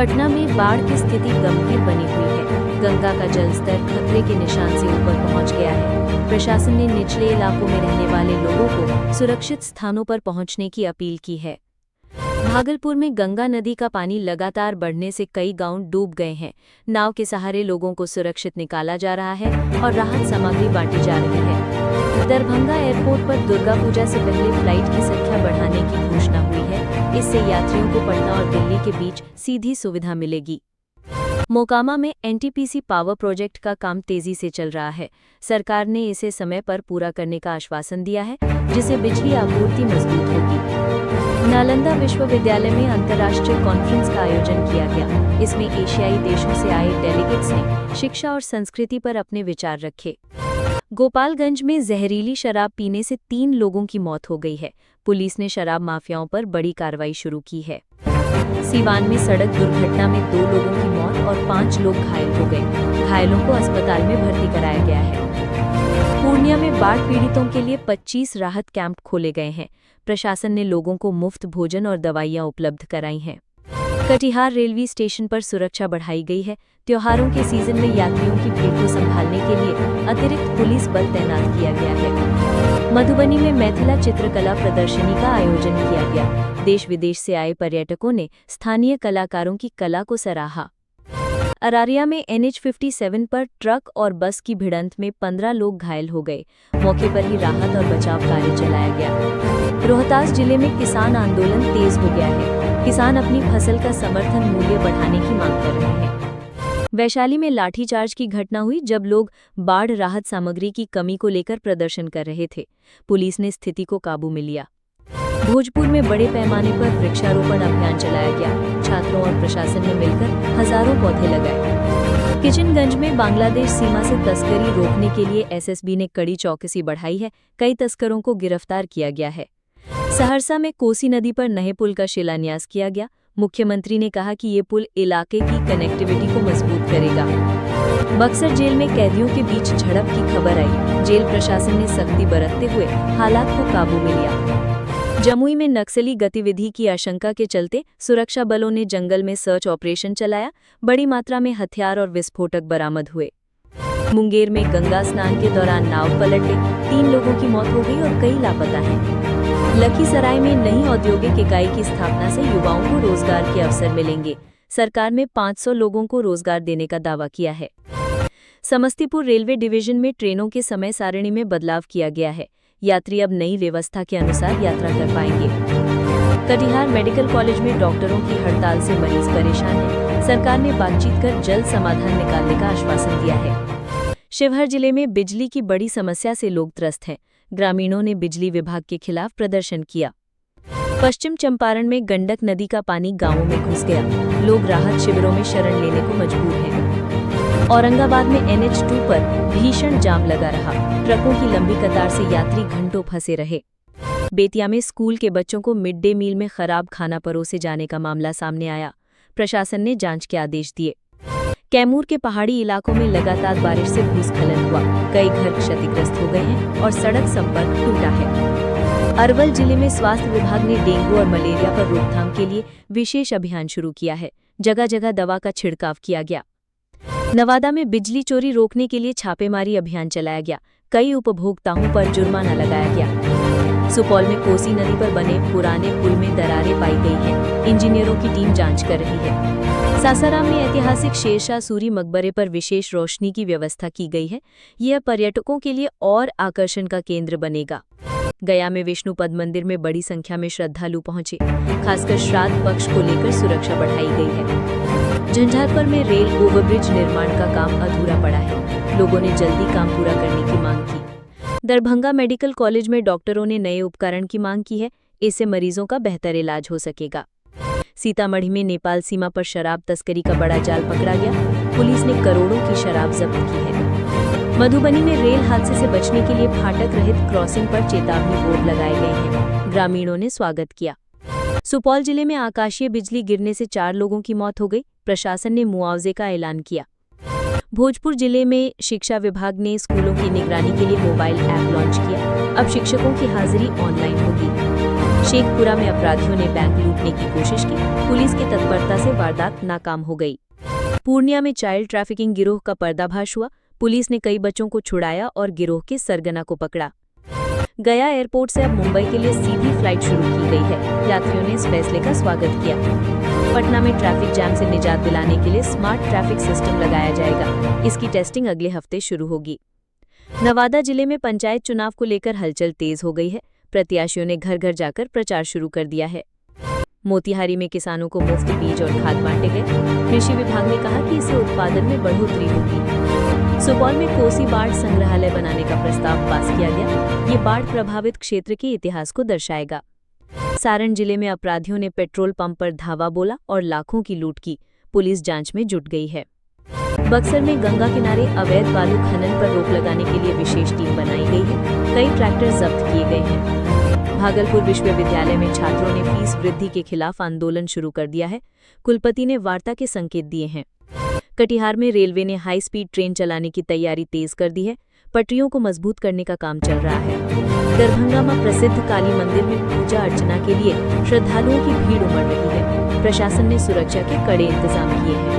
पटना में बाढ़ की स्थिति गंभीर बनी हुई है। गंगा का जलस्तर खतरे के निशान से ऊपर पहुंच गया है। प्रशासन ने निचले इलाकों में रहने वाले लोगों को सुरक्षित स्थानों पर पहुंचने की अपील की है। भागलपुर में गंगा नदी का पानी लगातार बढ़ने से कई गांव डूब गए हैं। नाव के सहारे लोगों को सुरक्षित निकाला जा रहा है और राहत सामग्री बांटी जा रही है। दरभंगा एयरपोर्ट पर दुर्गा पूजा से पहले फ्लाइट की संख्या बढ़ाने की घोषणा हुई है। इससे यात्रियों को पटना और दिल्ली के बीच सीधी सुविधा मिलेगी। मोकामा में एनटीपीसी पावर प्रोजेक्ट का काम तेजी से चल रहा है। सरकार ने इसे समय पर पूरा करने का आश्वासन दिया है, जिससे बिजली आपूर्ति मजबूत होगी। नालंदा विश्वविद्यालय में अंतर्राष्ट्रीय कॉन्फ्रेंस का आयोजन किया गया। इसमें एशियाई देशों से आए डेलीगेट्स ने शिक्षा और संस्कृति पर अपने विचार रखे। गोपालगंज में जहरीली शराब पीने से 3 लोगों की मौत हो गई है। पुलिस ने शराब माफियाओं पर बड़ी कार्रवाई शुरू की है। सीवान में सड़क दुर्घटना में 2 लोगों की मौत और 5 लोग घायल हो गए। घायलों को अस्पताल में भर्ती कराया गया है। पूर्णिया में बाढ़ पीड़ितों के लिए 25 राहत कैंप खोले गए हैं। प्रशासन ने लोगों को मुफ्त भोजन और दवाइयां उपलब्ध कराई हैं। कटिहार रेलवे स्टेशन पर सुरक्षा बढ़ाई गई है। त्योहारों के सीजन में यात्रियों की भीड़ को संभालने के लिए अतिरिक्त पुलिस बल तैनात किया गया है। मधुबनी में मैथिला चित्रकला प्रदर्शनी का आयोजन किया गया। देश विदेश से आए पर्यटकों ने स्थानीय कलाकारों की कला को सराहा। अरारिया में NH57 पर ट्रक और बस की भिड़ंत में 15 लोग घायल हो गए। मौके पर ही राहत और बचाव कार्य चलाया गया। रोहतास जिले में किसान आंदोलन तेज हो गया है। किसान अपनी फसल का समर्थन मूल्य बढ़ाने की मांग कर रहे हैं। वैशाली में लाठीचार्ज की घटना हुई जब लोग बाढ़ राहत सामग्री की कमी को लेकर प्रदर्शन कर रहे थे। पुलिस ने स्थिति को काबू में लिया। भोजपुर में बड़े पैमाने पर वृक्षारोपण अभियान चलाया गया। छात्रों और प्रशासन ने मिलकर हजारों पौधे लगाए। किशनगंज में बांग्लादेश सीमा से तस्करी रोकने के लिए एसएसबी ने कड़ी चौकसी बढ़ाई है। कई तस्करों को गिरफ्तार किया गया है। सहरसा में कोसी नदी पर नए पुल का शिलान्यास किया गया। मुख्यमंत्री ने कहा कि ये पुल इलाके की कनेक्टिविटी को मजबूत करेगा। बक्सर जेल में कैदियों के बीच झड़प की खबर आई। जेल प्रशासन ने सख्ती बरतते हुए हालात को काबू में लिया। जमुई में नक्सली गतिविधि की आशंका के चलते सुरक्षा बलों ने जंगल में सर्च ऑपरेशन चलाया। बड़ी मात्रा में हथियार और विस्फोटक बरामद हुए। मुंगेर में गंगा स्नान के दौरान नाव पलट गई। 3 लोगों की मौत हो गई और कई लापता हैं। लखीसराय में नई औद्योगिक इकाई की स्थापना से युवाओं को रोजगार के अवसर मिलेंगे। सरकार ने 500 लोगों को रोजगार देने का दावा किया है। समस्तीपुर रेलवे डिवीजन में ट्रेनों के समय सारिणी में बदलाव किया गया है। यात्री अब नई व्यवस्था के अनुसार यात्रा कर पाएंगे। कटिहार मेडिकल कॉलेज में डॉक्टरों की हड़ताल से मरीज परेशान हैं। सरकार ने बातचीत कर जल्द समाधान निकालने का आश्वासन दिया है। शिवहर जिले में बिजली की बड़ी समस्या से लोग त्रस्त हैं। ग्रामीणों ने बिजली विभाग के खिलाफ प्रदर्शन किया। पश्चिम चंपारण में गंडक नदी का पानी गांवों में घुस गया। लोग राहत शिविरों में शरण लेने को मजबूर हैं। औरंगाबाद में NH2 पर भीषण जाम लगा रहा। ट्रकों की लंबी कतार से यात्री घंटों फंसे रहे। बेतिया में स्कूल के बच्चों को मिड डे मील में खराब खाना परोसे जाने का मामला सामने आया। प्रशासन ने जांच के आदेश दिए। कैमूर के पहाड़ी इलाकों में लगातार बारिश से भूस्खलन हुआ। कई घर क्षतिग्रस्त हो गए हैं और सड़क संपर्क टूटा है। अरवल जिले में स्वास्थ्य विभाग ने डेंगू और मलेरिया पर रोकथाम के लिए विशेष अभियान शुरू किया है। जगह जगह दवा का छिड़काव किया गया। नवादा में बिजली चोरी रोकने के लिए छापेमारी अभियान चलाया गया। कई उपभोक्ताओं पर जुर्माना लगाया गया। सुपौल में कोसी नदी पर बने पुराने पुल में दरारें पाई गई हैं। इंजीनियरों की टीम जांच कर रही है। सासाराम में ऐतिहासिक शेरशाह सूरी मकबरे पर विशेष रोशनी की व्यवस्था की गई है। यह पर्यटकों के लिए और आकर्षण का केंद्र बनेगा। गया में विष्णुपद मंदिर में बड़ी संख्या में श्रद्धालु पहुंचे। खासकर श्राद्ध पक्ष को लेकर सुरक्षा बढ़ाई गई है। झंझारपुर में रेल ओवरब्रिज निर्माण का काम अधूरा पड़ा है। लोगों ने जल्दी काम पूरा करने की मांग की। दरभंगा मेडिकल कॉलेज में डॉक्टरों ने नए उपकरण की मांग की है। इससे मरीजों का बेहतर इलाज हो सकेगा। सीतामढ़ी में नेपाल सीमा पर शराब तस्करी का बड़ा जाल पकड़ा गया। पुलिस ने करोड़ों की शराब जब्त की है। मधुबनी में रेल हादसे से बचने के लिए फाटक रहित क्रॉसिंग पर चेतावनी बोर्ड लगाए गए हैं। ग्रामीणों ने स्वागत किया। सुपौल जिले में आकाशीय बिजली गिरने से 4 लोगों की मौत हो गई। प्रशासन ने मुआवजे का ऐलान किया। भोजपुर जिले में शिक्षा विभाग ने स्कूलों की निगरानी के लिए मोबाइल ऐप लॉन्च किया। अब शिक्षकों की हाजिरी ऑनलाइन होगी। शेखपुरा में अपराधियों ने बैंक लूटने की कोशिश की, पुलिस की तत्परता से वारदात नाकाम हो गई। पूर्णिया में चाइल्ड ट्रैफिकिंग गिरोह का पर्दाफाश हुआ, पुलिस ने कई बच्चों को छुड़ाया और गिरोह के सरगना को पकड़ा। गया एयरपोर्ट से अब मुंबई के लिए सीधी फ्लाइट शुरू की गई है, यात्रियों ने इस फैसले का स्वागत किया। पटना में ट्रैफिक जैम से निजात दिलाने के लिए स्मार्ट ट्रैफिक सिस्टम लगाया जाएगा, इसकी टेस्टिंग अगले हफ्ते शुरू होगी। नवादा जिले में पंचायत चुनाव को लेकर हलचल तेज हो गई है, प्रत्याशियों ने घर घर जाकर प्रचार शुरू कर दिया है। मोतिहारी में किसानों को मुफ्त बीज और खाद बांटे गए, कृषि विभाग ने कहा कि इससे उत्पादन में बढ़ोतरी होगी। सुपौल में कोसी बाढ़ संग्रहालय बनाने का प्रस्ताव पास किया गया, ये बाढ़ प्रभावित क्षेत्र के इतिहास को दर्शाएगा। सारण जिले में अपराधियों ने पेट्रोल पंप पर धावा बोला और लाखों की लूट की, पुलिस जांच में जुट गई है। बक्सर में गंगा किनारे अवैध बालू खनन पर रोक लगाने के लिए विशेष टीम बनाई गई है, कई ट्रैक्टर जब्त किए गए हैं। भागलपुर विश्वविद्यालय में छात्रों ने फीस वृद्धि के खिलाफ आंदोलन शुरू कर दिया है, कुलपति ने वार्ता के संकेत दिए हैं। कटिहार में रेलवे ने हाई स्पीड ट्रेन चलाने की तैयारी तेज कर दी है, पटरियों को मजबूत करने का काम चल रहा है। दरभंगा में प्रसिद्ध काली मंदिर में पूजा अर्चना के लिए श्रद्धालुओं की भीड़ उमड़ रही है, प्रशासन ने सुरक्षा के कड़े इंतजाम किए हैं।